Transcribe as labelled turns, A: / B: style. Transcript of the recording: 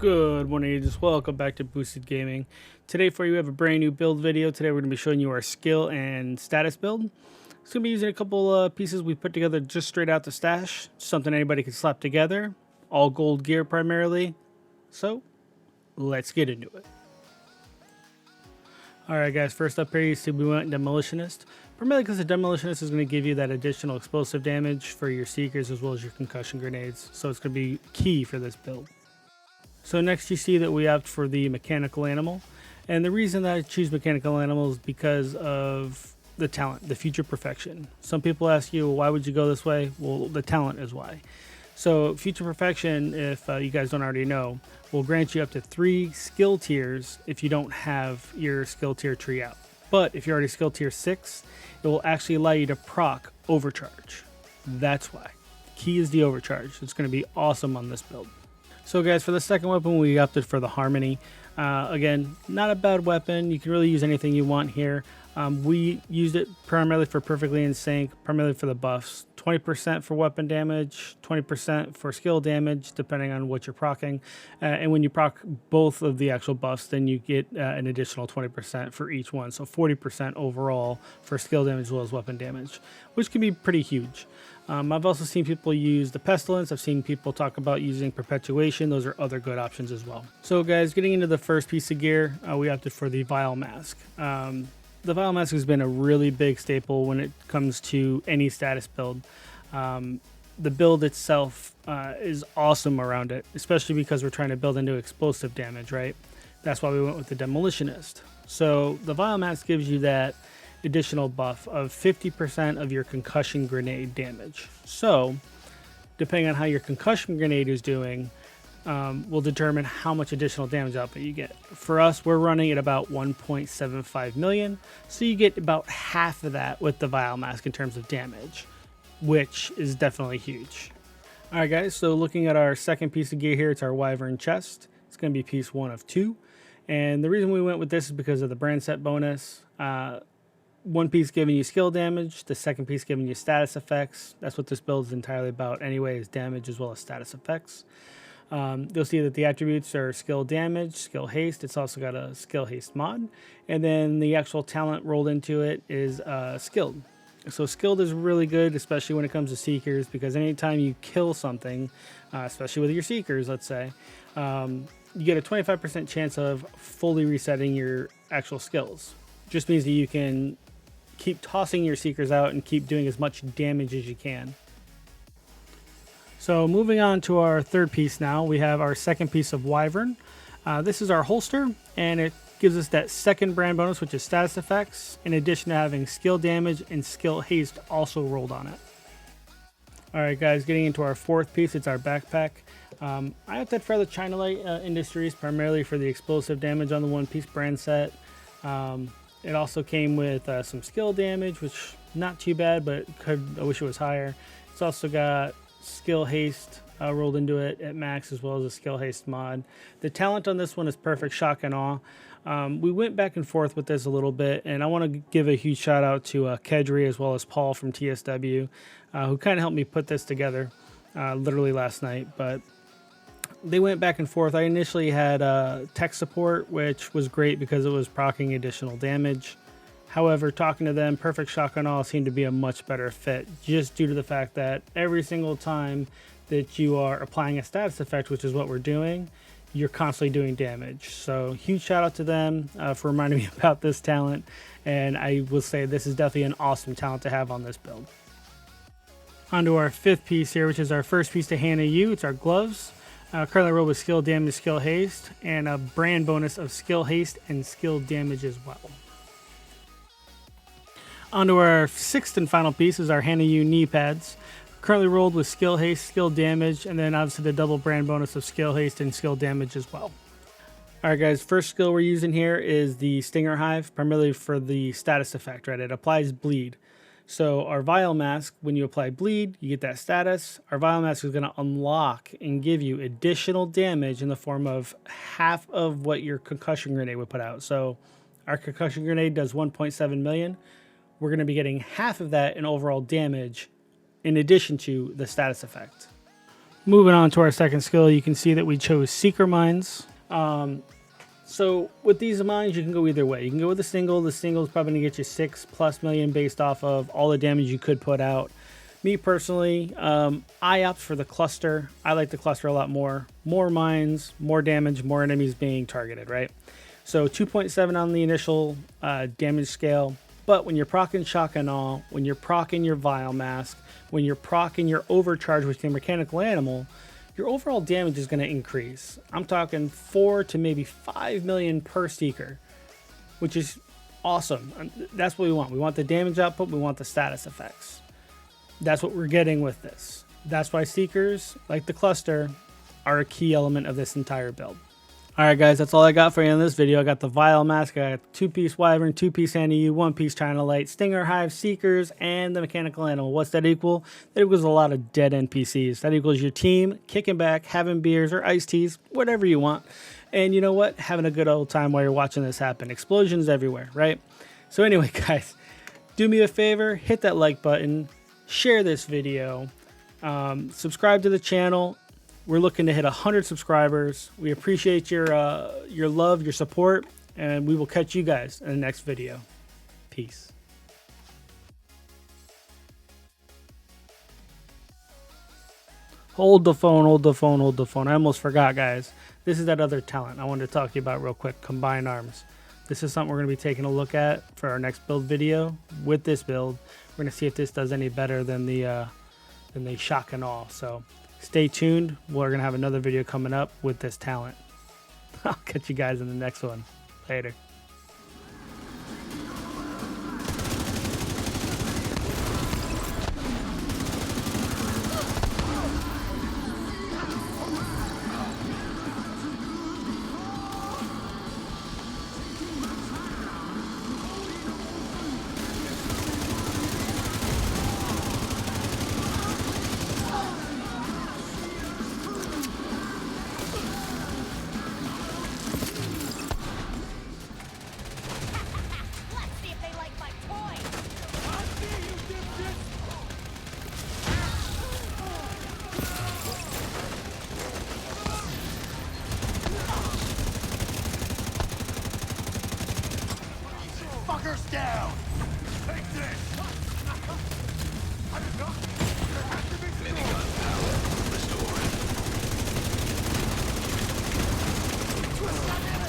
A: Good morning, agents. Welcome back to Boosted Gaming. Today for you, we have a brand new build video. Today we're going to be showing you our skill and status build. It's going to be using a couple pieces we put together just straight out the stash. Something anybody can slap together. All gold gear primarily. So, let's get into it. Alright guys, first up here you see we went Demolitionist. Primarily because the Demolitionist is going to give you that additional explosive damage for your Seekers as well as your concussion grenades. So it's going to be key for this build. So next you see that we opt for the mechanical animal, and the reason that I choose mechanical animal is because of the talent, the future perfection. Some people ask you, why would you go this way? Well, the talent is why. So future perfection, if you guys don't already know, will grant you up to 3 skill tiers if you don't have your skill tier tree out. But if you're already skill tier 6, it will actually allow you to proc overcharge. That's why. Key is the overcharge. It's going to be awesome on this build. So guys, for the second weapon, we opted for the Harmony. Again, not a bad weapon. You can really use anything you want here. We used it primarily for Perfectly in Sync, primarily for the buffs. 20% for weapon damage, 20% for skill damage, depending on what you're proccing. And when you proc both of the actual buffs, then you get an additional 20% for each one. So 40% overall for skill damage as well as weapon damage, which can be pretty huge. I've also seen people use the Pestilence. I've seen people talk about using Perpetuation. Those are other good options as well. So guys, getting into the first piece of gear, we opted for the Vile Mask. The Vile Mask has been a really big staple when it comes to any status build. The build itself is awesome around it, especially because we're trying to build into explosive damage, right? That's why we went with the Demolitionist. So the Vile Mask gives you that additional buff of 50% of your concussion grenade damage. So depending on how your concussion grenade is doing, will determine how much additional damage output you get. For us, we're running at about 1.75 million, so you get about half of that with the Vile Mask in terms of damage, which is definitely huge. Alright guys, so looking at our second piece of gear here, it's our Wyvern Chest. It's going to be piece 1 of 2, and the reason we went with this is because of the brand set bonus. One piece giving you skill damage, the second piece giving you status effects. That's what this build is entirely about anyway, is damage as well as status effects. You'll see that the attributes are skill damage, skill haste. It's also got a skill haste mod. And then the actual talent rolled into it is skilled. So skilled is really good, especially when it comes to Seekers, because anytime you kill something, especially with your Seekers, let's say, you get a 25% chance of fully resetting your actual skills. Just means that you can keep tossing your Seekers out and keep doing as much damage as you can. So moving on to our third piece now, we have our second piece of Wyvern. This is our holster, and it gives us that second brand bonus, which is status effects, in addition to having skill damage and skill haste also rolled on it. Alright guys, getting into our fourth piece, it's our backpack. I opted for the China Light Industries, primarily for the explosive damage on the one piece brand set. It also came with some skill damage, which not too bad, but I wish it was higher. It's also got skill haste rolled into it at max, as well as a skill haste mod. The talent on this one is perfect shock and awe. We went back and forth with this a little bit, and I want to give a huge shout out to Kedri as well as Paul from TSW, who kind of helped me put this together literally last night. But they went back and forth. I initially had tech support, which was great because it was proccing additional damage. However, talking to them, Perfect Shock and All seemed to be a much better fit, just due to the fact that every single time that you are applying a status effect, which is what we're doing, you're constantly doing damage. So huge shout out to them for reminding me about this talent, and I will say this is definitely an awesome talent to have on this build. On to our fifth piece here, which is our first piece to Hannah U. It's our gloves. Currently rolled with skill damage, skill haste, and a brand bonus of skill haste and skill damage as well. Onto our sixth and final piece is our Hannah U knee pads. Currently rolled with skill haste, skill damage, and then obviously the double brand bonus of skill haste and skill damage as well. Alright guys, first skill we're using here is the Stinger Hive, primarily for the status effect, right? It applies bleed. So our Vile Mask, when you apply bleed, you get that status. Our Vile Mask is going to unlock and give you additional damage in the form of half of what your concussion grenade would put out. So our concussion grenade does 1.7 million. We're going to be getting half of that in overall damage in addition to the status effect. Moving on to our second skill, you can see that we chose Seeker Mines. So with these mines, you can go either way. You can go with a single. The single is probably going to get you 6+ million based off of all the damage you could put out. Me personally, I opt for the cluster. I like the cluster a lot more. More mines, more damage, more enemies being targeted, right? So 2.7 on the initial damage scale. But when you're proccing Shock and Awe, when you're proccing your Vile Mask, when you're proccing your Overcharge with your Mechanical Animal, your overall damage is going to increase. I'm talking 4 to maybe 5 million per Seeker, which is awesome. That's what we want. We want the damage output. We want the status effects. That's what we're getting with this. That's why Seekers, like the cluster, are a key element of this entire build. Alright guys, that's all I got for you in this video. I got the Vile Mask, I got 2-piece Wyvern, 2-piece Anti-U, 1-piece China Light, Stinger, Hive, Seekers, and the Mechanical Animal. What's that equal? That equals a lot of dead NPCs. That equals your team kicking back, having beers or iced teas, whatever you want. And you know what? Having a good old time while you're watching this happen. Explosions everywhere, right? So anyway guys, do me a favor, hit that like button, share this video, subscribe to the channel. We're looking to hit 100 subscribers. We appreciate your love, your support, and we will catch you guys in the next video. Peace. Hold the phone, hold the phone, hold the phone. I almost forgot, guys. This is that other talent I wanted to talk to you about real quick, Combined Arms. This is something we're going to be taking a look at for our next build video. With this build, we're going to see if this does any better than the Shock and Awe. So stay tuned. We're going to have another video coming up with this talent. I'll catch you guys in the next one. Later.
B: Fuckers down! Take this! I did not... There has to be... Minigun power restored. Twist on them!